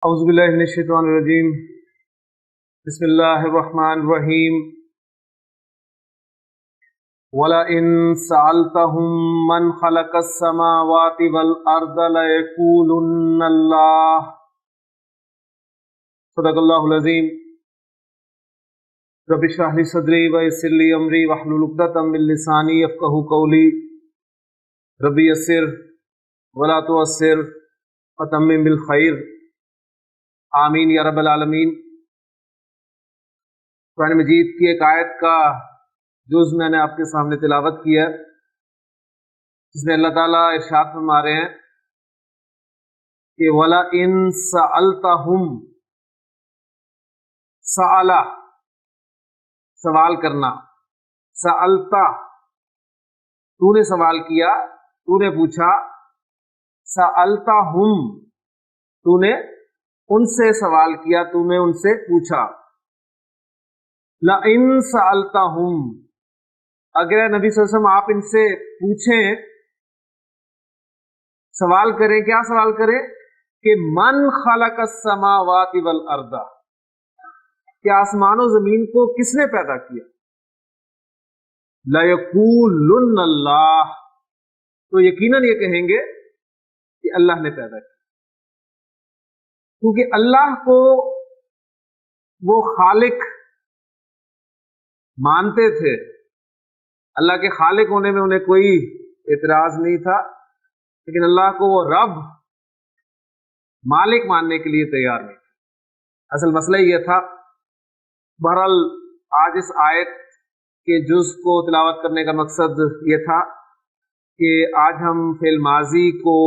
اعوذ باللہ من الشیطان الرجیم بسم اللہ الرحمن الرحیم وَلَئِن سَأَلْتَهُم مَّنْ خَلَقَ السَّمَاوَاتِ وَالْأَرْضَ لَيَقُولُنَّ اللَّهُ صدق اللہ العظیم رب اشرح لي صدری ويسر لي امری واحلل عقدۃ من لسانی یفقهوا قولی رب یسر ولا تعسر وتمم بالخیر آمین یا رب العالمین۔ قرآن مجید کی ایک آیت کا جز میں نے آپ کے سامنے تلاوت کیا ہے، جس میں اللہ تعالیٰ ارشاد فرما رہے ہیں کہ وَلَئِن سَأَلْتَهُمْ، سَأَلَ سوال کرنا، سَأَلْتَ تو نے سوال کیا، تو نے پوچھا، سَأَلْتَهُمْ تو نے ان سے سوال کیا، تو نے ان سے پوچھا۔ لَئِن سَأَلْتَهُمْ اگر نبی صلی اللہ علیہ وسلم آپ ان سے پوچھیں، سوال کریں، کیا سوال کریں کہ من خلق السماوات والارض، کہ آسمان و زمین کو کس نے پیدا کیا؟ لَيَقُولُنَّ اللَّهُ تو یقیناً یہ کہیں گے کہ اللہ نے پیدا کیا، کیونکہ اللہ کو وہ خالق مانتے تھے، اللہ کے خالق ہونے میں انہیں کوئی اعتراض نہیں تھا، لیکن اللہ کو وہ رب مالک ماننے کے لیے تیار نہیں تھا۔ اصل مسئلہ یہ تھا۔ بہرحال آج اس آیت کے جز کو تلاوت کرنے کا مقصد یہ تھا کہ آج ہم فعل ماضی کو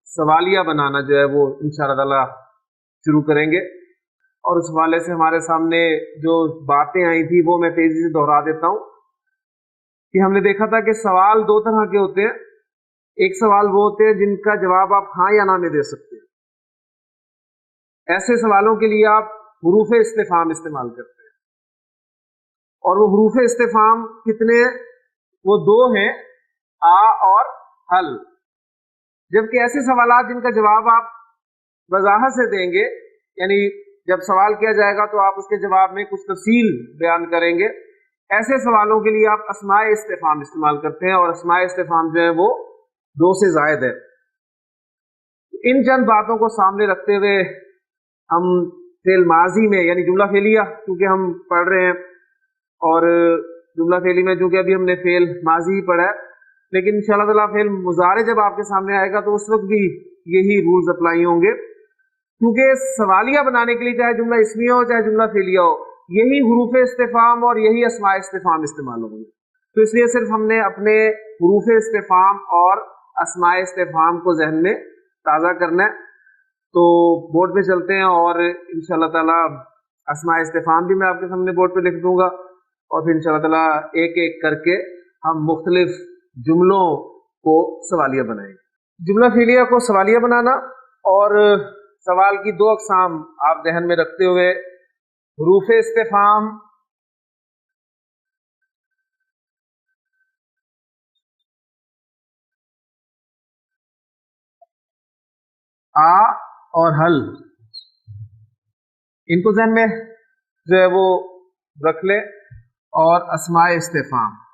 سوالیہ بنانا جو ہے وہ انشاءاللہ تعالی شروع کریں گے، اور اس حوالے سے ہمارے سامنے جو باتیں آئی تھی وہ میں تیزی سے دہرا دیتا ہوں کہ ہم نے دیکھا تھا کہ سوال دو طرح کے ہوتے ہیں۔ ایک سوال وہ ہوتے ہیں جن کا جواب آپ ہاں یا نہ میں دے سکتے ہیں، ایسے سوالوں کے لیے آپ حروف استفہام استعمال کرتے ہیں، اور وہ حروف استفہام کتنے ہیں؟ وہ دو ہیں، آ اور حل۔ جبکہ ایسے سوالات جن کا جواب آپ وضاحت سے دیں گے، یعنی جب سوال کیا جائے گا تو آپ اس کے جواب میں کچھ تفصیل بیان کریں گے، ایسے سوالوں کے لیے آپ اسماء استفہام استعمال کرتے ہیں، اور اسماء استفہام جو ہے وہ دو سے زائد ہے۔ ان چند باتوں کو سامنے رکھتے ہوئے ہم فعل ماضی میں یعنی جملہ فعلیہ کیونکہ ہم پڑھ رہے ہیں، اور جملہ فعلی میں چونکہ ابھی ہم نے فعل ماضی ہی پڑھا ہے، لیکن انشاءاللہ تعالیٰ فعل مضارع جب آپ کے سامنے آئے گا تو اس وقت بھی یہی رولز اپلائی ہوں گے، کیونکہ سوالیہ بنانے کے لیے چاہے جملہ اسمیہ ہو چاہے جملہ فعلیہ ہو، یہی حروف استفہام اور یہی اسماء استفہام استعمال ہوں گے۔ تو اس لیے صرف ہم نے اپنے حروف استفہام اور اسماء استفہام کو ذہن میں تازہ کرنا ہے۔ تو بورڈ پہ چلتے ہیں، اور انشاءاللہ تعالی اسماء استفہام بھی میں آپ کے سامنے بورڈ پہ لکھ دوں گا، اور پھر انشاءاللہ تعالی ایک ایک کر کے ہم مختلف جملوں کو سوالیہ بنائیں گے۔ جملہ فعلیہ کو سوالیہ بنانا اور سوال کی دو اقسام آپ ذہن میں رکھتے ہوئے، حروف استفہام آ اور حل، ان کو ذہن میں جو ہے وہ رکھ لیں، اور اسماء استفہام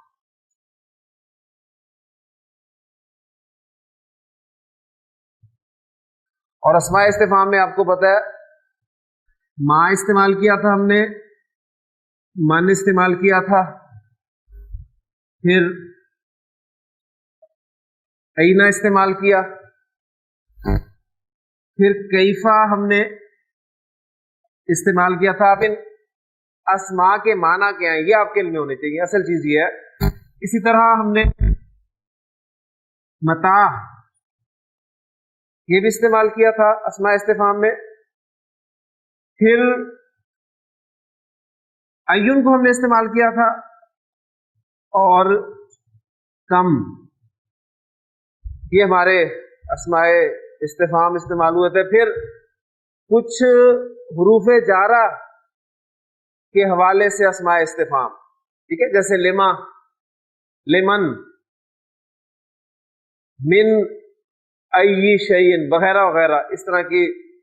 اور اسماء استفہام میں آپ کو پتہ ہے ما استعمال کیا تھا ہم نے، من استعمال کیا تھا، پھر اینا استعمال کیا، پھر کیفا ہم نے استعمال کیا تھا۔ اب ان اسماء کے معنی کیا ہیں یہ آپ کے علم میں ہونے چاہیے، اصل چیز یہ ہے۔ اسی طرح ہم نے متا یہ بھی استعمال کیا تھا اسماء استفہام میں، پھر ایون کو ہم نے استعمال کیا تھا، اور کم یہ ہمارے اسماء استفہام استعمال ہوئے تھے۔ پھر کچھ حروف جارہ کے حوالے سے اسماء استفہام، ٹھیک ہے، جیسے لما، لمن، من ای شیئن وغیرہ وغیرہ، اس طرح کی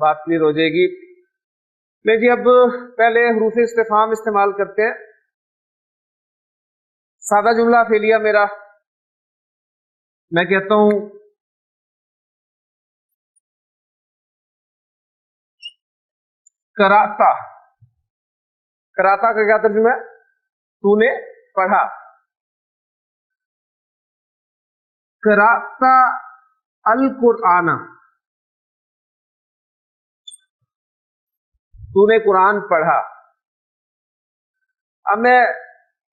بات کلیئر ہو جائے گی. میں جی اب پہلے حروف استفہام استعمال کرتے ہیں. سادہ جملہ فعلیہ میرا، میں کہتا ہوں کراتا. کراتا کا کیا ترجمہ ہے؟ تو نے پڑھا. کراتا القرآن، تو نے قرآن پڑھا. اب میں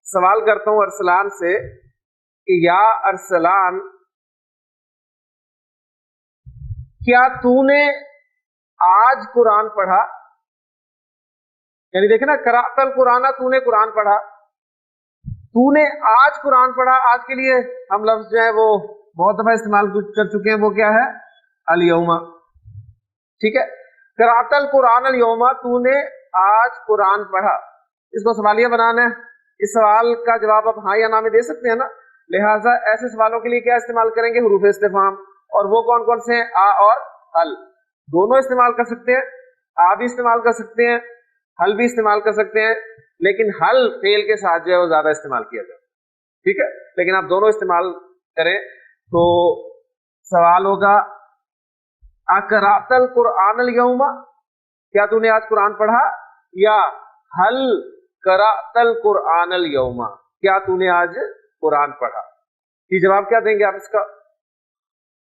سوال کرتا ہوں ارسلان سے کہ یا ارسلان، کیا تو نے آج قرآن پڑھا؟ یعنی دیکھیں نا، قرأت القرآن، تو نے قرآن پڑھا. تو نے آج قرآن پڑھا. آج کے لیے ہم لفظ جو ہے وہ بہت دفعہ استعمال کر چکے ہیں، وہ کیا ہے؟ الیوم. ٹھیک ہے، قرأت القرآن الیوم، تو نے آج قرآن پڑھا. اس کو سوالیہ بنانا ہے. اس سوال کا جواب آپ ہاں یا نہ میں دے سکتے ہیں نا. لہٰذا ایسے سوالوں کے لیے کیا استعمال کریں گے؟ حروف استفہام. اور وہ کون کون سے ہیں؟ آ اور حل. دونوں استعمال کر سکتے ہیں. آ بھی استعمال کر سکتے ہیں، حل بھی استعمال کر سکتے ہیں، لیکن حل فعل کے ساتھ جو ہے وہ زیادہ استعمال کیا جائے. ٹھیک ہے، لیکن آپ دونوں استعمال کریں. تو سوال ہوگا اقرأت القرآن الیوم، کیا تو نے آج قرآن پڑھا؟ یا حل قرأت القرآن الیوم، کیا تو نے آج قرآن پڑھا؟ یہ جواب کیا دیں گے آپ اس کا؟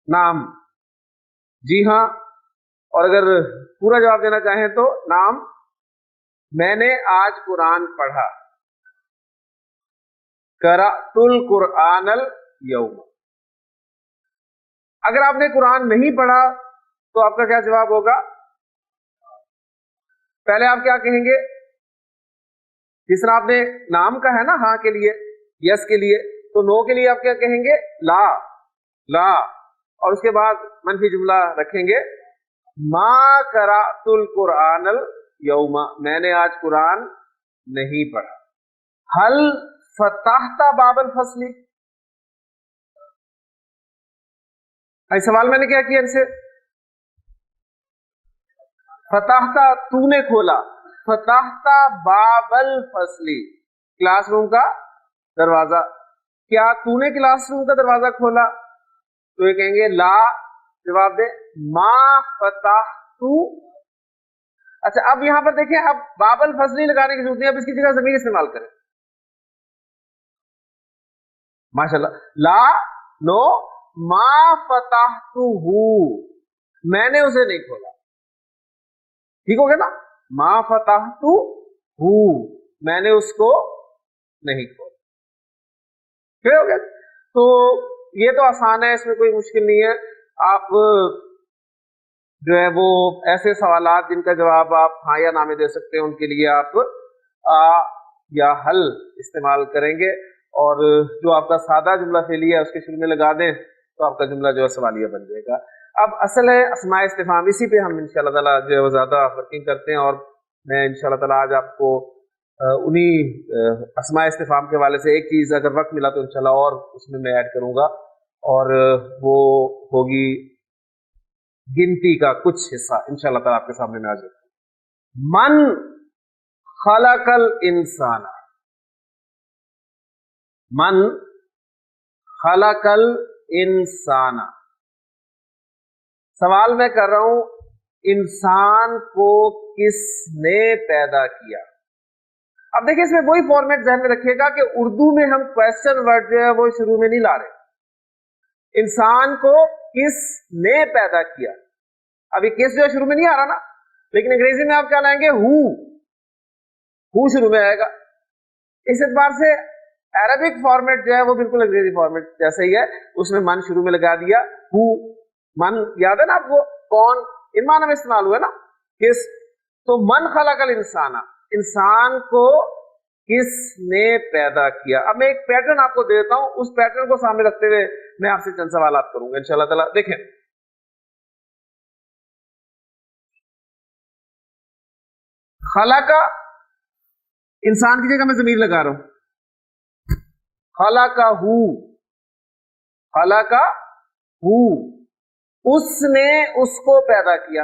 نام، جی ہاں. اور اگر پورا جواب دینا چاہیں تو نام، میں نے آج قرآن پڑھا. قرأت القرآن الیوم. اگر آپ نے قرآن نہیں پڑھا تو آپ کا کیا جواب ہوگا؟ پہلے آپ کیا کہیں گے؟ جس طرح آپ نے نام کا ہے نا ہاں کے لیے، یس کے لیے، تو نو کے لیے آپ کیا کہیں گے؟ لا. لا. اور اس کے بعد منفی جملہ رکھیں گے، ما قرأت القرآن الیوم، میں نے آج قرآن نہیں پڑھا. حل فتحت باب الفصل، سوال میں نے کیا کیا ان سے؟ فتحت، تو نے کھولا. فتحت باب الفصل، کلاس روم کا دروازہ. کیا تو نے کلاس روم کا دروازہ کھولا؟ تو یہ کہیں گے لا. جواب دے ما فتحت. اچھا اب یہاں پر دیکھیں، اب باب الفصل لگانے کی ضرورت نہیں، اب اس کی جگہ ضمیر استعمال کریں. ماشاءاللہ. لا، نو، ما فتحتہ، میں نے اسے نہیں کھولا. ٹھیک ہو گیا نا؟ ما فتحتہ، میں نے اس کو نہیں کھولا. ٹھیک ہو گیا؟ تو یہ تو آسان ہے، اس میں کوئی مشکل نہیں ہے. آپ جو ہے وہ ایسے سوالات جن کا جواب آپ ہاں یا نہ میں دے سکتے ہیں، ان کے لیے آپ آ یا حل استعمال کریں گے. اور جو آپ کا سادہ جملہ فعلیہ ہے اس کے شروع میں لگا دیں تو آپ کا جملہ جو ہے سوالیہ بن جائے گا. اب اصل ہے اسماء استفہام، اسی پہ ہم انشاءاللہ تعالیٰ جو ہے وہ زیادہ ورکنگ کرتے ہیں. اور میں انشاءاللہ تعالیٰ آج آپ کو انہی اسماء استفہام کے حوالے سے ایک چیز اگر وقت ملا تو انشاءاللہ اور اس میں ایڈ کروں گا، اور وہ ہوگی گنتی کا کچھ حصہ انشاءاللہ تعالیٰ آپ کے سامنے میں آ جائے. من خلق الانسان، من خلق الانسان. سوال میں کر رہا ہوں، انسان کو کس نے پیدا کیا؟ اب دیکھیں اس میں وہی فارمیٹ ذہن میں رکھیے گا کہ اردو میں ہم کوشچن ورڈ جو ہے وہ شروع میں نہیں لا رہے. انسان کو کس نے پیدا کیا، ابھی کس جو ہے شروع میں نہیں آ رہا نا، لیکن انگریزی میں آپ کیا لائیں گے؟ ہو شروع میں آئے گا. اس اعتبار سے عربک فارمیٹ جو ہے وہ بالکل انگریزی فارمیٹ جیسا ہی ہے. اس میں من شروع میں لگا دیا، ہو. من یاد ہے نا آپ کو؟ کون، ان معنی میں استعمال ہوا نا، کس. تو من خلق الانسان، انسان کو کس نے پیدا کیا. اب میں ایک پیٹرن آپ کو دیتا ہوں، اس پیٹرن کو سامنے رکھتے ہوئے میں آپ سے چند سوالات کروں گا انشاءاللہ تعالیٰ. دیکھیں خلق، انسان کی جگہ میں ضمیر لگا رہا ہوں. خلقہ، خلقہ ہو، اس نے اس کو پیدا کیا،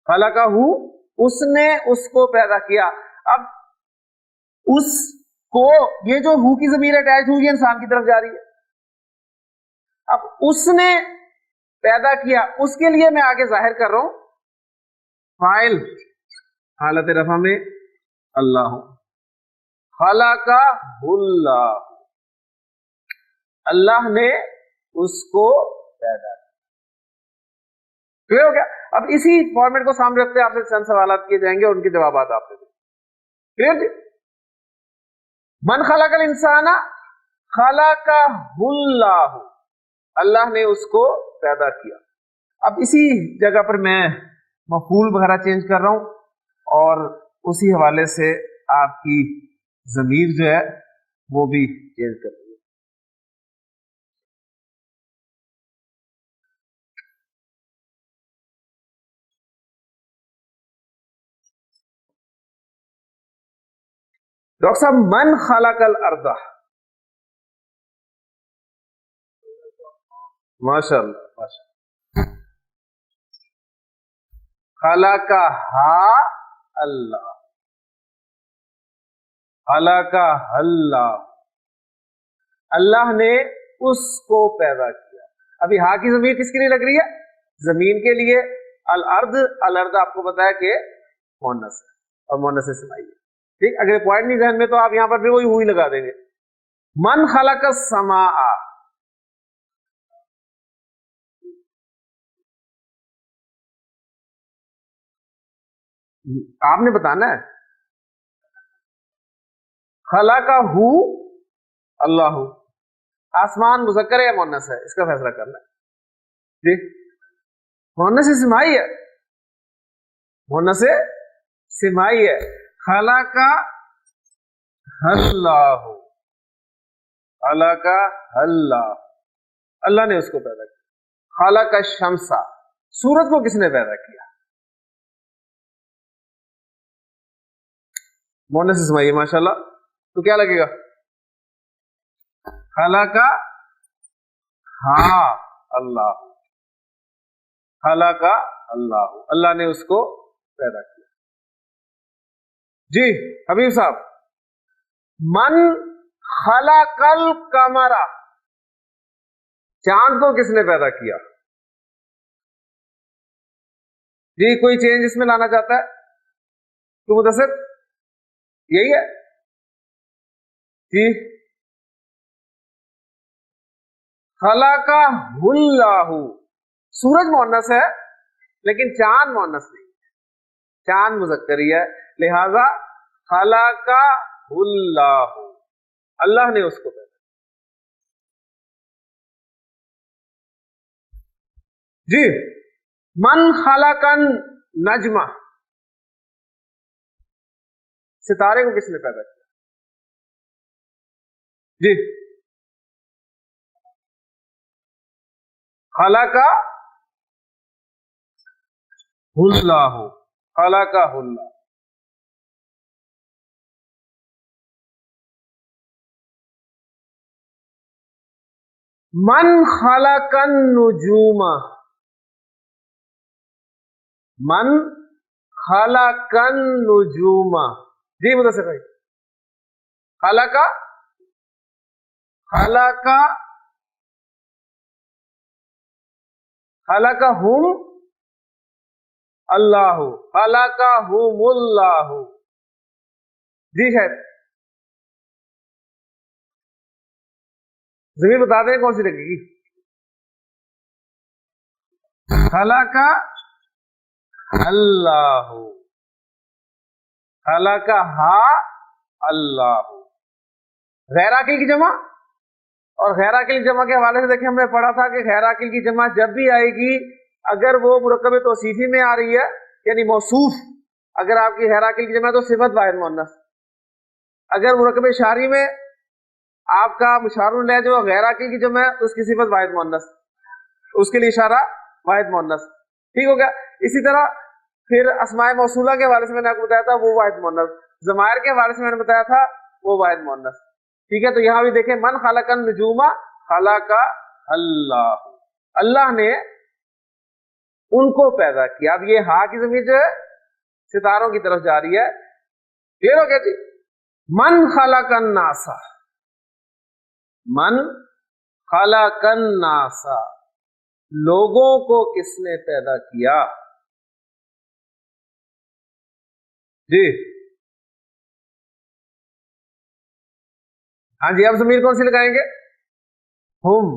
خلقہ ہو، اس نے اس کو پیدا کیا. اب اس کو، یہ جو ہو کی ضمیر اٹیچ ہوئی ہے انسان کی طرف جا رہی ہے. اب اس نے پیدا کیا، اس کے لیے میں آگے ظاہر کر رہا ہوں فاعل حالت رفع میں اللہ، خلقہ اللہ، اللہ نے اس کو پیدا کیا. کلیئر ہو گیا؟ اب اسی فارمیٹ کو سامنے رکھتے آپ سے چند سوالات کیے جائیں گے اور ان کے جوابات آپ سے دیں. کلیئر جی؟ من خلق الانسان خلقہ اللہ، اللہ نے اس کو پیدا کیا. اب اسی جگہ پر میں مفعول وغیرہ چینج کر رہا ہوں اور اسی حوالے سے آپ کی ضمیر جو ہے وہ بھی چینج کر رہی ہے. ڈاکٹر صاحب من خلق الارض، ماشاء اللہ ماشاء اللہ، خلقہا اللہ، خلقہ اللہ، اللہ نے اس کو پیدا کیا. ابھی ہاں کی ضمیر کس کے لیے لگ رہی ہے؟ زمین کے لیے. الارض، الارض آپ کو پتا ہے کہ مؤنث ہے اور مؤنث اسمائی ہے. ٹھیک، اگر پوائنٹ نہیں ذہن میں تو آپ یہاں پر بھی وہی ہوئی لگا دیں گے. من خلق السماء، آپ نے بتانا ہے. خلقہ اللہ، آسمان مذکر ہے یا مؤنث ہے؟ اس کا فیصلہ کرنا ہے. جی مؤنث سمائی ہے، مؤنث سمائی ہے. خلقہ اللہ، خلقہ اللہ، اللہ نے اس کو پیدا کیا. خلق الشمس، سورج کو کس نے پیدا کیا؟ مؤنث اسمائی ماشاءاللہ. تو کیا لگے گا؟ خلقہ ہاں اللہ، خلقہ اللہ، اللہ نے اس کو پیدا کیا. جی حبیب صاحب، من خلق القمر، چاند کو کس نے پیدا کیا؟ جی کوئی چینج اس میں لانا چاہتا ہے تو مدثر؟ یہی ہے جی. خلقہ اللہ، سورج مؤنث ہے لیکن چاند مؤنث نہیں، چاند مذکر ہی ہے، لہذا خلقہ اللہ، اللہ نے اس کو پیدا. جی من خلق النجم، ستارے کو کس نے پیدا کیا؟ جی خلقہ اللہ، خلقہ اللہ. من خلق النجوم، من خلق النجوم. جی مدثر بھائی، خلقہ، خلقہ، خلقہم اللہ، خلقہم اللہ. جی خیر، زمین بتا دیں کون سی لگے گی؟ خلقہ اللہ، خلقہا اللہ. غیر عاقل کی جمع، اور غیر عاقل کی جمع کے حوالے سے دیکھیں ہم نے پڑھا تھا کہ غیر عاقل کی جمع جب بھی آئے گی اگر وہ مرکب توصیفی میں آ رہی ہے، یعنی موصوف اگر آپ کی غیر عاقل کی جمع تو صفت واحد مؤنث. اگر مرکب اشاری میں آپ کا مشار الیہ جو غیر عاقل کی جمع ہے اس کی صفت واحد مؤنث، اس کے لیے اشارہ واحد مؤنث. ٹھیک ہو گیا؟ اسی طرح پھر اسماء موصولہ کے حوالے سے میں نے آپ کو بتایا تھا وہ واحد مؤنث، ضمائر کے حوالے سے میں نے بتایا تھا وہ واحد مؤنث. ٹھیک ہے، تو یہاں بھی دیکھیں من خلق النجوم خلق اللہ. اللہ نے ان کو پیدا کیا. اب یہ ہا کی ضمیر جو ہے ستاروں کی طرف جا رہی ہے. پھر ہو گیا جی من خلق الناس, من خلق الناس, لوگوں کو کس نے پیدا کیا. جی ہاں جی, اب ضمیر کون سی لگائیں گے؟ ہم.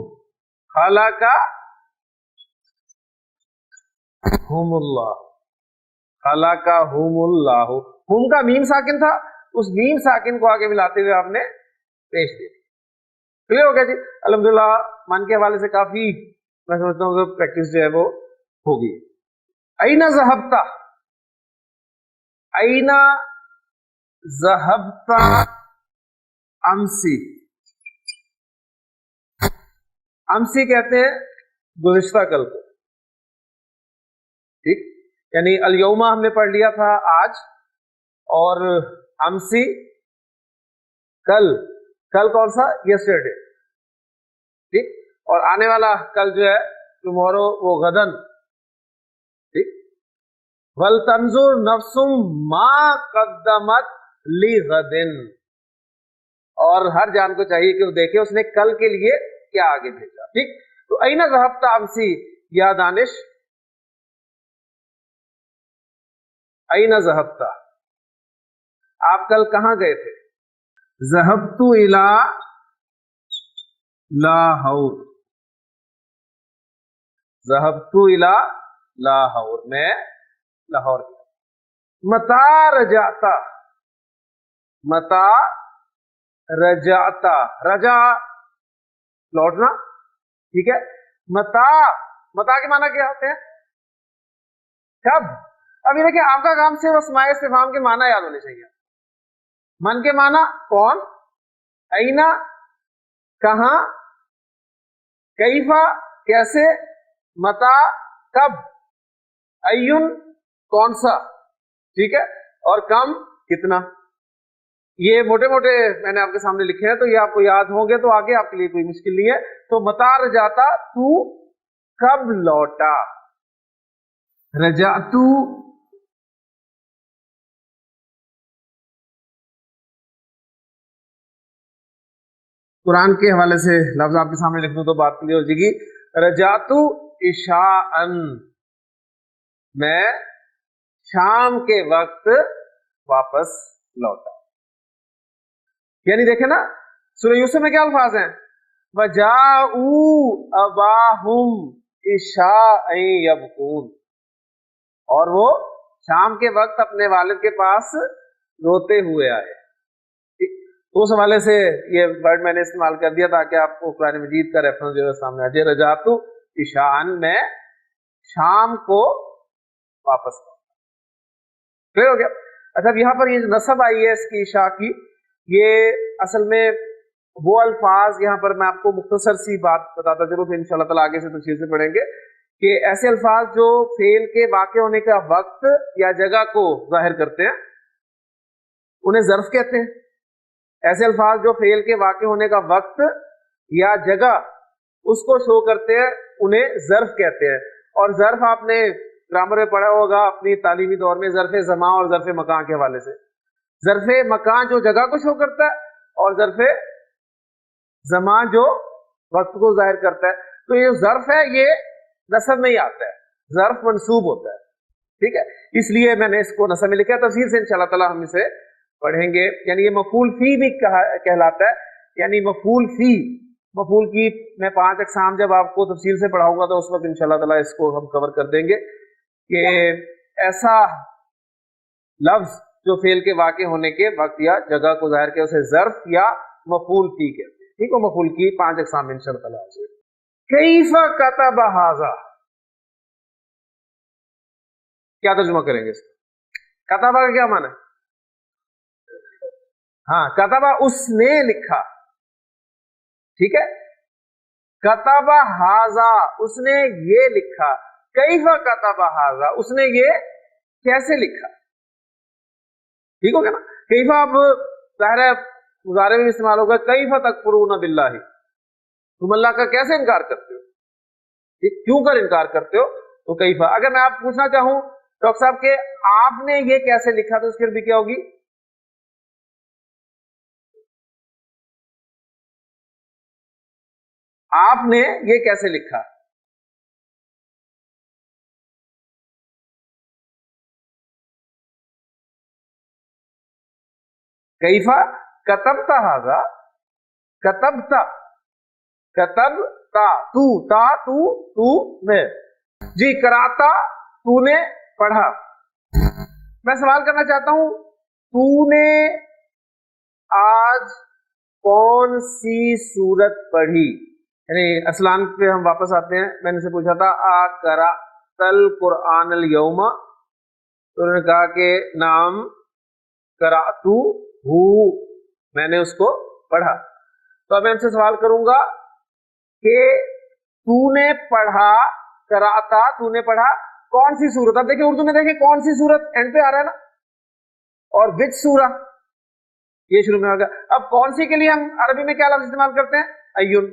خلق ہم اللہ, خلقہم اللہ. ہم کا میم ساکن تھا, اس میم ساکن کو آگے ملاتے ہوئے آپ نے پیش دیا. کلیئر ہو گیا جی. الحمدللہ من کے حوالے سے کافی میں سمجھتا ہوں کہ پریکٹس جو ہے وہ ہوگی. اینا ذہبتا, اینا ذہبتا امسی. امسی کہتے ہیں گزشتہ کل کو, ٹھیک, یعنی الیوما ہم نے پڑھ لیا تھا آج, اور امسی کل. کل کون سا؟ یسٹرڈے, ٹھیک, اور آنے والا کل جو ہے ٹمورو وہ غدن, ٹھیک. وَلْتَنْظُرْ نَفْسٌ مَا قَدَّمَتْ لِغَدٍ, اور ہر جان کو چاہیے کہ وہ دیکھے اس نے کل کے لیے کیا آگے بھیجا. ٹھیک, تو اینا ذہبتا امسی یا دانش, اینا ذہبتا, آپ کل کہاں گئے تھے؟ ذہبت الی لاہور, ذہبت الی لاہور, میں لاہور گیا. متا رجعتا, متا رجعتا, رجع لوٹنا, ٹھیک ہے. متا, متا کے معنی کیا ہوتے ہیں؟ کب. اب یہ دیکھیں آپ کا کام سے اسماء استفہام کے معنی یاد ہونے چاہیے. من کے معنی کون, اینا کہاں, کیفا کیسے, متا کب, ایون کون سا, ٹھیک ہے, اور کم کتنا. یہ موٹے موٹے میں نے آپ کے سامنے لکھے ہیں, تو یہ آپ کو یاد ہوں گے تو آگے آپ کے لیے کوئی مشکل نہیں ہے. تو متا رجاتا, تو کب لوٹا. رجعتو قرآن کے حوالے سے لفظ آپ کے سامنے لکھ دوں تو بات کلیئر ہو جائے گی. رجعتو عشاءً, میں شام کے وقت واپس لوٹا. یعنی دیکھیں نا سورہ یوسف میں کیا الفاظ ہیں؟ وَجَاءُوا أَبَاهُمْ عِشَاءً يَبْكُونَ, اور وہ شام کے وقت اپنے والد کے پاس روتے ہوئے آئے. تو اس حوالے سے یہ ورڈ میں نے استعمال کر دیا تاکہ آپ کو قرآن مجید کا ریفرنس جو ہے سامنے آ جائے. رجعتو عشاءً, میں شام کو واپس لوٹا. کلیئر ہو گیا. اچھا اب یہاں پر یہ نصب آئی ہے اس کی عشاء کی, یہ اصل میں وہ الفاظ, یہاں پر میں آپ کو مختصر سی بات بتاتا چلوں, پھر انشاءاللہ تعالیٰ آگے سے تفصیل سے پڑھیں گے, کہ ایسے الفاظ جو فعل کے واقع ہونے کا وقت یا جگہ کو ظاہر کرتے ہیں انہیں ظرف کہتے ہیں. ایسے الفاظ جو فعل کے واقع ہونے کا وقت یا جگہ اس کو شو کرتے ہیں انہیں ظرف کہتے ہیں. اور ظرف آپ نے گرامر میں پڑھا ہوگا اپنی تعلیمی دور میں, ظرف زمان اور ظرف مکان کے حوالے سے. ظرف مکان جو جگہ کو شو کرتا ہے, اور ظرف زمان جو وقت کو ظاہر کرتا ہے. تو یہ ظرف ہے یہ نصب نہیں آتا ہے, ظرف منصوب ہوتا ہے. ٹھیک ہے, اس لیے میں نے اس کو نصب میں لکھا. تفصیل سے انشاءاللہ تعالی ہم اسے پڑھیں گے. یعنی یہ مفعول فی بھی کہلاتا ہے. یعنی مفعول فی, مفعول کی میں 5 اقسام جب آپ کو تفصیل سے پڑھاؤں گا تو اس وقت انشاءاللہ تعالی اس کو ہم کور کر دیں گے, کہ ایسا لفظ جو فعل کے واقع ہونے کے وقت یا جگہ کو ظاہر کیا اسے ظرف یا مفعول فی کہتے ہیں. ٹھیک ہے, مفعول کی 5 اقسام انشاءاللہ تعالی. کیف کتب ھذا, کیا ترجمہ کریں گے اس کا؟ کتبہ کا کیا معنی ہے؟ ہاں, کتبہ اس نے لکھا. ٹھیک ہے, کتبہ ھذا اس نے یہ لکھا. کیف کتبہ ھذا اس نے یہ کیسے لکھا. ٹھیک ہو گیا نا. کیف اب ظاہر ہے مضارع میں استعمال ہوگا. کیف تکفرون باللہ, تم اللہ کا کیسے انکار کرتے ہو. کیوں کر انکار کرتے ہو؟ تو کیفا. اگر میں آپ پوچھنا چاہوں ڈاکٹر صاحب کہ آپ نے یہ کیسے لکھا تو اس کی عربی کیا ہوگی؟ آپ نے یہ کیسے لکھا؟ کیفا کتبتا ھذا، کتبتا کتبتا تو تا تو میں جی کراتا تو نے پڑھا. میں سوال کرنا چاہتا ہوں تو نے آج کون سی سورت پڑھی؟ یعنی اسلام پہ ہم واپس آتے ہیں. میں نے سے پوچھا تھا اقرأت القرآن اليوم، تو انہوں نے کہا کہ نام قرأتو ہو، میں نے اس کو پڑھا. تو اب میں ان سے سوال کروں گا کہ تو نے پڑھا، قرأتا تو نے پڑھا کون سی سورت؟ اب دیکھیں اردو میں دیکھیں کون سی سورت اینڈ پہ آ رہا ہے نا، اور وچ سورہ یہ شروع میں ہوگا. اب کون سی کے لیے ہم عربی میں کیا لفظ استعمال کرتے ہیں؟ ایون.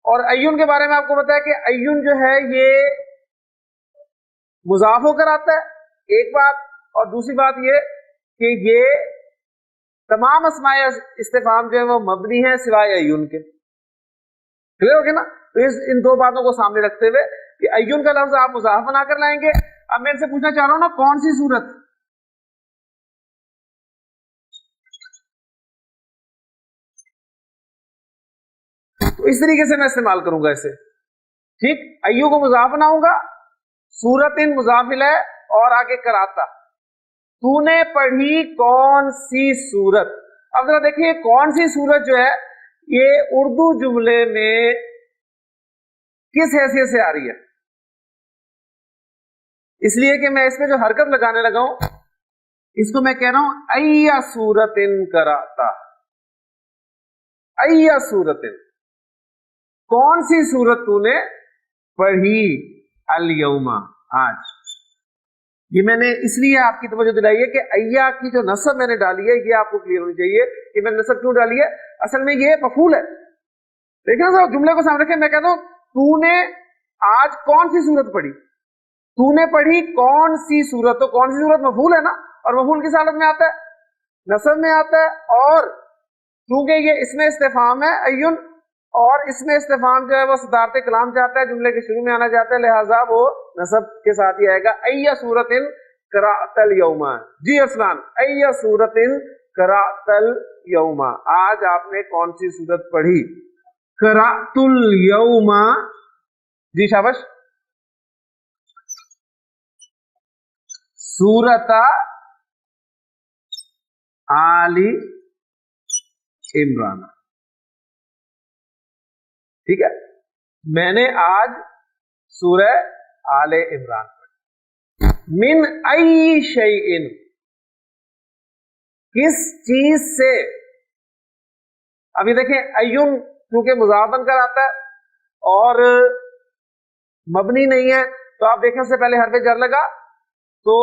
اور ایون کے بارے میں آپ کو پتا ہے کہ ایون جو ہے یہ مضاف ہو کر آتا ہے ایک بات، اور دوسری بات یہ کہ یہ تمام اسماء استفہام جو ہے وہ مبنی ہیں سوائے ایون کے. کلیئر ہو گیا نا؟ تو ان دو باتوں کو سامنے رکھتے ہوئے کہ ایون کا لفظ آپ مضاف بنا کر لائیں گے. اب میں ان سے پوچھنا چاہ رہا ہوں نا کون سی سورت؟ تو اس طریقے سے میں استعمال کروں گا اسے. ٹھیک، ایو کو مضاف بناؤں گا، سورت ان مضاف الیہ اور آگے کراتا. تو نے پڑھی کون سی سورت؟ اب ذرا دیکھیے کون سی سورت جو ہے یہ اردو جملے میں کس حیثیت سے آ رہی ہے؟ اس لیے کہ میں اس میں جو حرکت لگانے لگا ہوں اس کو میں کہہ رہا ہوں ایا سورت ان کراتا. ایا سورت ان، کون سی سورت تو نے پڑھی الیوم آج. یہ میں نے اس لیے آپ کی توجہ دلائی ہے کہ ایا کی جو نصب میں نے ڈالی ہے یہ آپ کو کلیئر ہونی چاہیے کہ میں نے نصب کیوں ڈالی ہے. اصل میں یہ مفعول ہے. دیکھیں سر جملے کو سامنے رکھیں، میں کہتا ہوں تو نے آج کون سی سورت پڑھی، تو نے پڑھی کون سی سورت. تو کون سی سورت مفعول ہے نا، اور مفعول کس حالت میں آتا ہے؟ نصب میں آتا ہے. اور کیونکہ یہ اس میں استفہام ہے ایون، اور اس میں استفہام جو ہے وہ صدارت کلام چاہتا ہے، جملے کے شروع میں آنا چاہتا ہے، لہذا وہ نصب کے ساتھ ہی آئے گا. ایا سورت قرأت الیوم. جی اسلام، ایا سورت قرأت الیوم، آج آپ نے کون سی سورت پڑھی؟ قرأت الیوم. جی شابش. سورت آل عمران. ٹھیک ہے، میں نے آج سورہ آل عمران پڑھی. من ای شیء، کس چیز سے؟ ابھی دیکھیں ایون کیونکہ مضاف بن کر آتا ہے اور مبنی نہیں ہے، تو آپ دیکھیں اس سے پہلے حرف جر لگا تو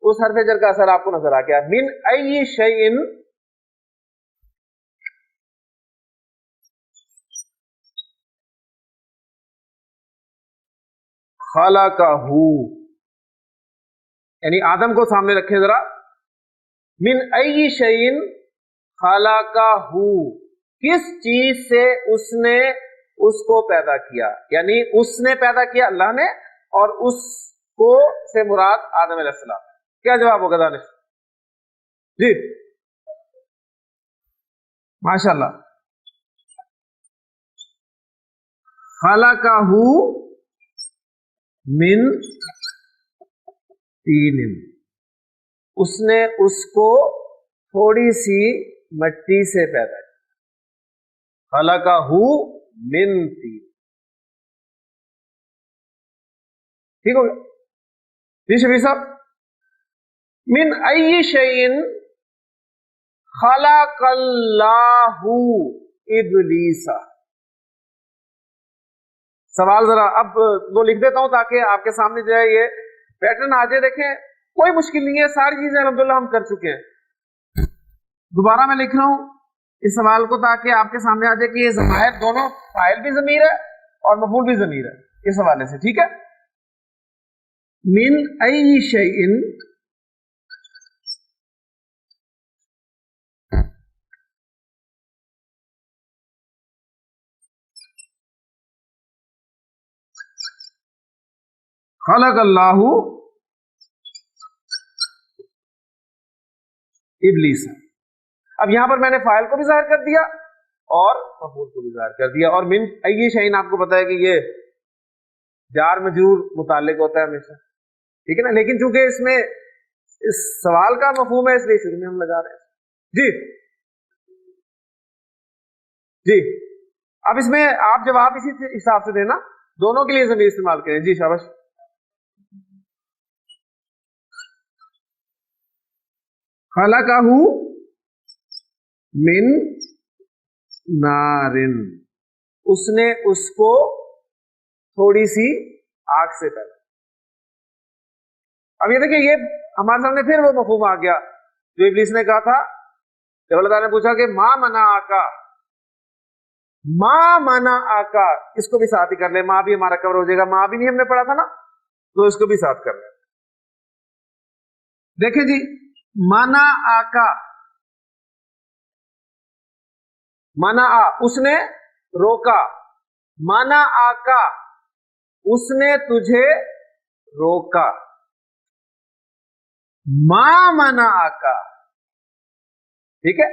اس حرف جر کا اثر آپ کو نظر آ گیا. من ای شیء خلقہ، یعنی آدم کو سامنے رکھیں ذرا. من ای شیء خلقہ، کس چیز سے اس نے اس کو پیدا کیا، یعنی اس نے پیدا کیا اللہ نے، اور اس کو سے مراد آدم علیہ السلام. کیا جواب ہوگا دانش؟ جی ماشاء اللہ. خلقہ من تین، اس نے اس کو تھوڑی سی مٹی سے پیدا کیا. خلقہ من تین. ٹھیک ہو گیا؟ جی شبیر صاحب. من ای شیء خلق اللہ ابلیس. سوال ذرا اب وہ لکھ دیتا ہوں تاکہ آپ کے سامنے جو ہے یہ پیٹرن آ جائے. دیکھیں کوئی مشکل نہیں ہے، ساری چیزیں الحمدللہ ہم کر چکے ہیں. دوبارہ میں لکھ رہا ہوں اس سوال کو تاکہ آپ کے سامنے آ جائے کہ یہ ضمائر دونوں فاعل بھی ضمیر ہے اور مفعول بھی ضمیر ہے. اس حوالے سے، ٹھیک ہے. من ای شیء خلق اللہ ابلیس. اب یہاں پر میں نے فاعل کو بھی ظاہر کر دیا اور مفعول کو بھی ظاہر کر دیا. اور من ای شیء آپ کو پتا ہے کہ یہ جار مجرور متعلق ہوتا ہے ہمیشہ، ٹھیک ہے نا. لیکن چونکہ اس میں اس سوال کا مفہوم ہے اس لیے شروع میں ہم لگا رہے ہیں. جی جی، اب اس میں آپ جواب اسی حساب سے دینا، دونوں کے لیے ضمیر استعمال کریں. جی شاباش. خلقہ من نارن، اس نے اس کو تھوڑی سی آگ سے پیدا. اب یہ دیکھیں، یہ ہمارے سامنے پھر وہ مفہوم آ گیا جو ابلیس نے کہا تھا جب اللہ تعالیٰ نے پوچھا کہ ماں منا آکا، ماں منا آکا، اس کو بھی ساتھ ہی کر لیں، ماں بھی ہمارا کور ہو جائے گا. ماں بھی نہیں ہم نے پڑھا تھا نا، تو اس کو بھی ساتھ کر لیں. دیکھیں جی، منا آکا، منا آ اس نے روکا، منا آکا اس نے تجھے روکا، ماں منا آکا، ٹھیک ہے،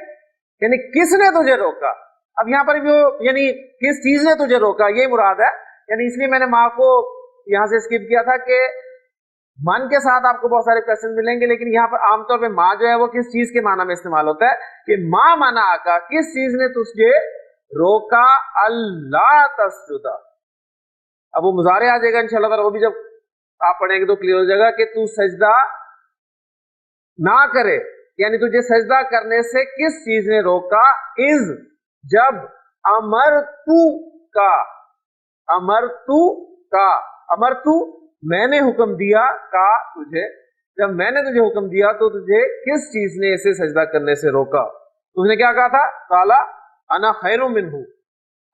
یعنی کس نے تجھے روکا. اب یہاں پر جو یعنی کس چیز نے تجھے روکا یہ مراد ہے، یعنی اس لیے میں نے ماں کو یہاں سے اسکپ کیا تھا کہ من کے ساتھ آپ کو بہت سارے کوشچن ملیں گے، لیکن یہاں پر عام طور پہ ماں جو ہے وہ کس چیز کے معنی میں استعمال ہوتا ہے کہ ماں منا آکا، کس چیز نے تجھے روکا اللہ تسجدا. اب وہ مضارع آ جائے گا انشاءاللہ تعالی، وہ بھی جب آپ پڑھیں گے تو کلیئر ہو جائے گا کہ تو سجدہ نہ کرے، یعنی تجھے سجدہ کرنے سے کس چیز نے روکا. از جب امرتو کا، امرتو کا، امرتو میں نے حکم دیا، کا تجھے، جب میں نے تجھے حکم دیا تو تجھے کس چیز نے اسے سجدہ کرنے سے روکا. تو اس نے کیا کہا تھا؟ قالا انا خیر منہ.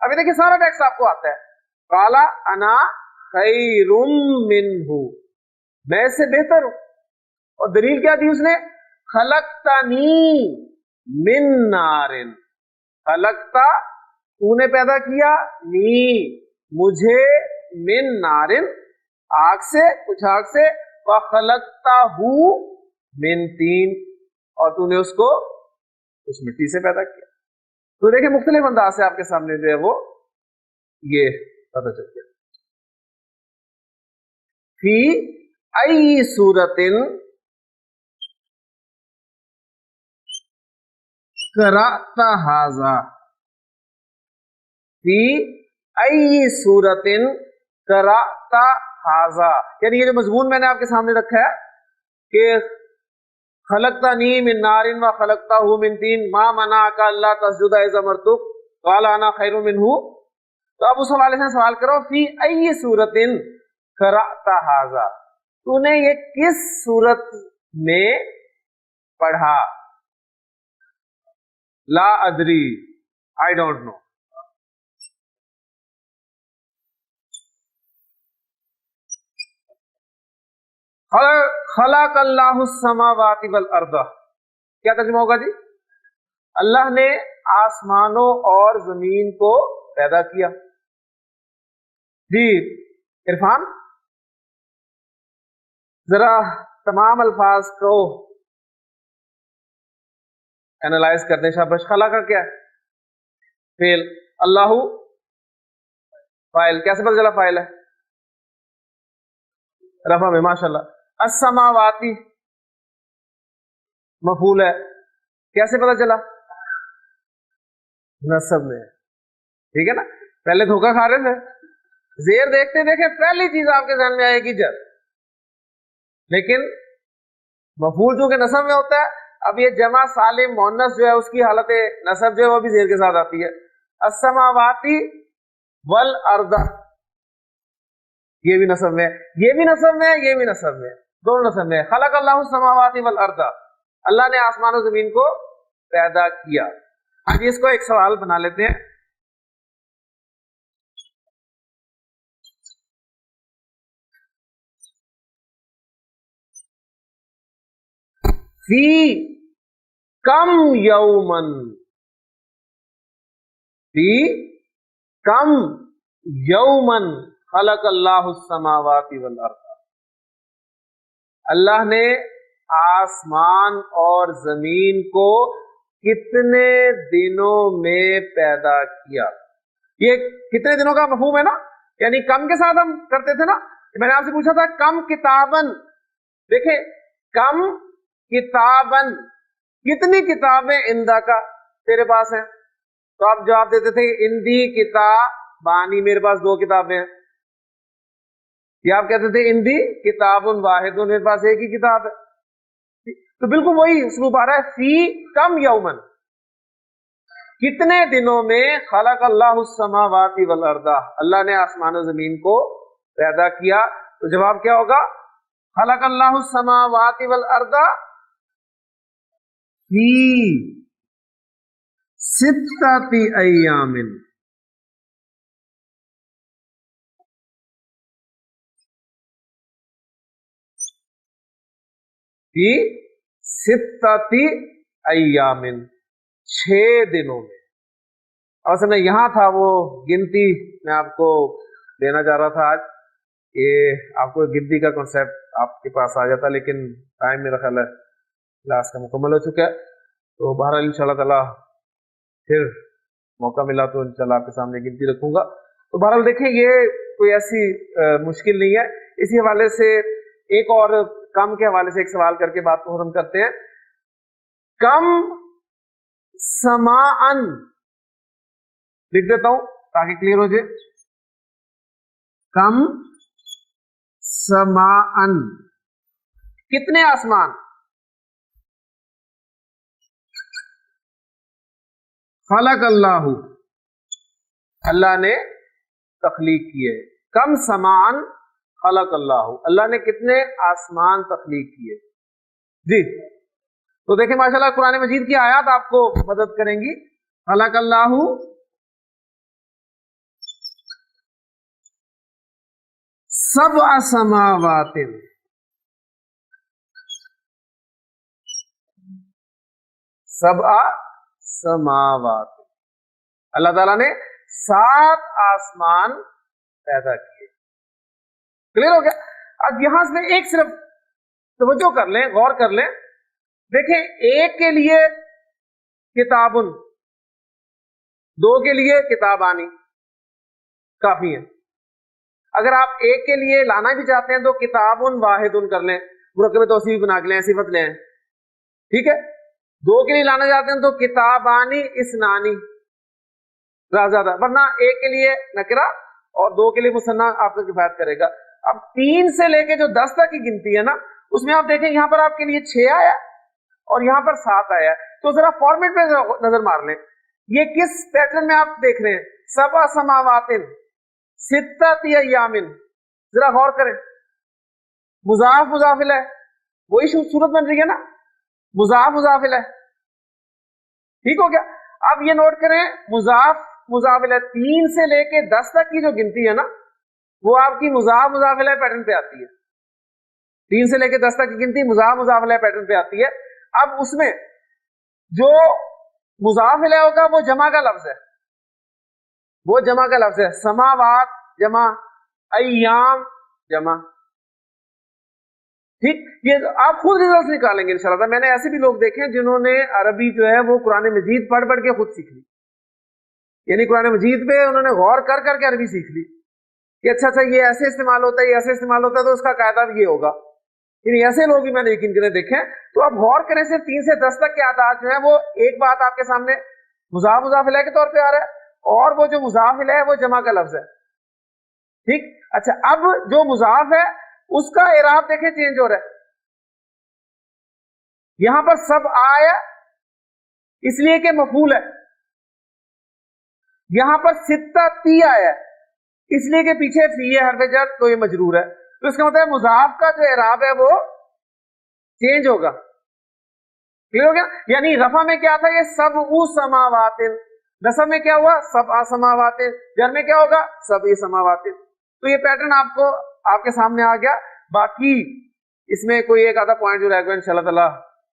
ابھی دیکھیں سارا ٹیکسٹ آپ کو آتا ہے. قالا انا خیر منہ، میں اس سے بہتر ہوں. اور دلیل کیا دی اس نے؟ خلقتنی من نارن، خلقتا تو نے پیدا کیا، نی مجھے، من نارن آگ سے، کچھ آگ سے، وخلقتہ من طین اور تو نے اس کو اس مٹی سے پیدا کیا. تو دیکھیں مختلف انداز سے آپ کے سامنے جو ہے وہ یہ پتہ چل گیا. فی ای صورت قرأت ھذا، فی ای صورت قرأت ھذا، یعنی یہ جو مضمون میں نے آپ کے سامنے رکھا ہے کہ خلقتنی من نار و خلقتہ من طین ما منعک الا تسجد اذ امرتک قال انا خیر منہ. تو اب اس حوالے سے سوال کرو، فی ای صورت قرأت ھذا، تو نے یہ کس صورت میں پڑھا؟ لا ادری، آئی ڈونٹ نو. خلق اللہ السماوات والارض، کیا ترجمہ ہوگا جی؟ اللہ نے آسمانوں اور زمین کو پیدا کیا. جی عرفان ذرا تمام الفاظ کو اینالائز کر دیں. شاباش. خلا کا کیا ہے؟ فعل، اللہ فاعل، کیسے پتہ چلا فاعل ہے؟ رفع میں، ماشاءاللہ. السماواتی مفعول ہے، کیسے پتہ چلا؟ نصب میں. ٹھیک ہے نا، پہلے دھوکہ کھا رہے تھے، زیر دیکھتے دیکھے پہلی چیز آپ کے ذہن میں آئے گی جب، لیکن مفعول جو کہ نصب میں ہوتا ہے. اب یہ جمع سالم مؤنث جو ہے اس کی حالت نصب جو ہے وہ بھی زیر کے ساتھ آتی ہے. السماواتی والارض، یہ بھی نصب میں، یہ بھی نصب میں، یہ بھی نصب میں، دونوں نصب میں. خلق اللہ السماوات والارض، اللہ نے آسمان و زمین کو پیدا کیا. اب اس کو ایک سوال بنا لیتے ہیں. فی کم یومن، فی کم یومن خلق اللہ السماوات والارض، اللہ نے آسمان اور زمین کو کتنے دنوں میں پیدا کیا. یہ کتنے دنوں کا مفہوم ہے نا، یعنی کم کے ساتھ ہم کرتے تھے نا. میں نے آپ سے پوچھا تھا کم کتابن، دیکھیں کم کتابن، کتنی کتابیں اندہ کا تیرے پاس ہیں؟ تو آپ جواب دیتے تھے اندی کتابانی، میرے پاس 2 کتابیں ہیں. یا آپ کہتے تھے اندی کتاب واحد، میرے پاس ایک ہی کتاب ہے. تو بالکل وہی اسلوب آ رہا ہے، فی کم یومن، کتنے دنوں میں خلق اللہ السماوات والارض، اللہ نے آسمان و زمین کو پیدا کیا. تو جواب کیا ہوگا؟ خلق اللہ السماوات والارض فی 6 ایام، فی 6 ایام، 6 دنوں میں. اصل میں یہاں تھا وہ گنتی میں آپ کو دینا چاہ رہا تھا آج، کہ آپ کو گنتی کا کنسیپٹ آپ کے پاس آ جاتا، لیکن ٹائم میرا خیال ہے کلاس کا مکمل ہو چکا ہے. تو بہرحال انشاءاللہ تعالی پھر موقع ملا تو انشاءاللہ آپ کے سامنے گنتی رکھوں گا. تو بہرحال دیکھیں یہ کوئی ایسی مشکل نہیں ہے. اسی حوالے سے ایک اور کم کے حوالے سے ایک سوال کر کے بات کو ختم کرتے ہیں. کم سماعن لکھ دیتا ہوں تاکہ کلیئر ہو جائے. کم سماعن، کتنے آسمان؟ خلق اللہ، اللہ نے تخلیق کیے. کم سماعن خلق اللہ، اللہ نے کتنے آسمان تخلیق کیے. جی تو دیکھیں ماشاءاللہ قرآن مجید کی آیات آپ کو مدد کریں گی. خلق اللہ سبع سماوات، سبع سماوات، اللہ تعالیٰ نے 7 آسمان پیدا کیے. کلیئر ہو گیا؟ اب یہاں سے ایک صرف توجہ کر لیں، غور کر لیں. دیکھیں ایک کے لیے کتابن، 2 کے لیے کتابانی کافی ہیں. اگر آپ ایک کے لیے لانا بھی چاہتے ہیں تو کتابن واحدن کر لیں، مرکب توصیف بنا کے لیں، صفت لیں، ٹھیک ہے. 2 کے لیے لانا چاہتے ہیں تو کتابانی اسنانی زیادہ، ورنہ ایک کے لیے نکرہ اور 2 کے لیے مثنیٰ آپ کو کفایت کرے گا. اب 3 سے لے کے جو 10 تک کی گنتی ہے نا، اس میں آپ دیکھیں یہاں پر آپ کے لیے 6 آیا اور یہاں پر 7 آیا. تو ذرا فارمیٹ پہ نظر مار لیں، یہ کس پیٹرن میں آپ دیکھ رہے ہیں؟ سبع سماوات 6 ایام، ذرا غور کریں. مضاف مضاف الیہ وہی صورت بن رہی ہے نا، مضاف مضاف الیہ، ٹھیک ہو گیا. اب یہ نوٹ کریں مضاف مضاف الیہ 3 سے لے کے 10 تک کی جو گنتی ہے نا، وہ آپ کی مضاف مضاف الیہ پیٹرن پہ آتی ہے. 3 سے لے کے 10 تک کی گنتی مضاف مضاف الیہ پیٹرن پہ آتی ہے. اب اس میں جو مضاف الیہ ہوگا وہ جمع کا لفظ ہے، وہ جمع کا لفظ ہے. سماوات جمع، ایام جمع، ٹھیک. یہ آپ خود ریزلٹ نکالیں گے انشاءاللہ. میں نے ایسے بھی لوگ دیکھے ہیں جنہوں نے عربی جو ہے وہ قرآن مجید پڑھ پڑھ کے خود سیکھ لی، یعنی قرآن مجید پہ انہوں نے غور کر کر کے عربی سیکھ لی کہ اچھا یہ ایسے استعمال ہوتا ہے، یہ ایسے استعمال ہوتا ہے، تو اس کا قاعدہ یہ ہوگا. یعنی ایسے لوگ بھی میں نے یقین کرے دیکھے. تو آپ غور کریں صرف 3 سے 10 تک کے اعداد جو ہیں وہ ایک بات آپ کے سامنے مضاف مضاف الیہ کے طور پہ آ رہا ہے، اور وہ جو مضاف الیہ ہے وہ جمع کا لفظ ہے، ٹھیک. اچھا اب جو مضاف ہے اس کا اعراب دیکھیں چینج ہو رہا ہے. یہاں پر سب آیا اس لیے کہ مفعول ہے، یہاں پر 6 آیا اس لیے کہ پیچھے فی ہے حرف جر، تو یہ مجرور ہے. تو اس کا مطلب مضاف کا جو اعراب ہے وہ چینج ہوگا. کلیئر ہو گیا؟ یعنی رفع میں کیا تھا؟ یہ سبع سماوات، نصب میں کیا ہوا؟ سبع سماوات، جر میں کیا ہوگا؟ سبع سماوات. تو یہ پیٹرن آپ کو آپ کے سامنے آ گیا. باقی اس میں کوئی ایک آدھا پوائنٹ جو رہ گیا انشاءاللہ تعالی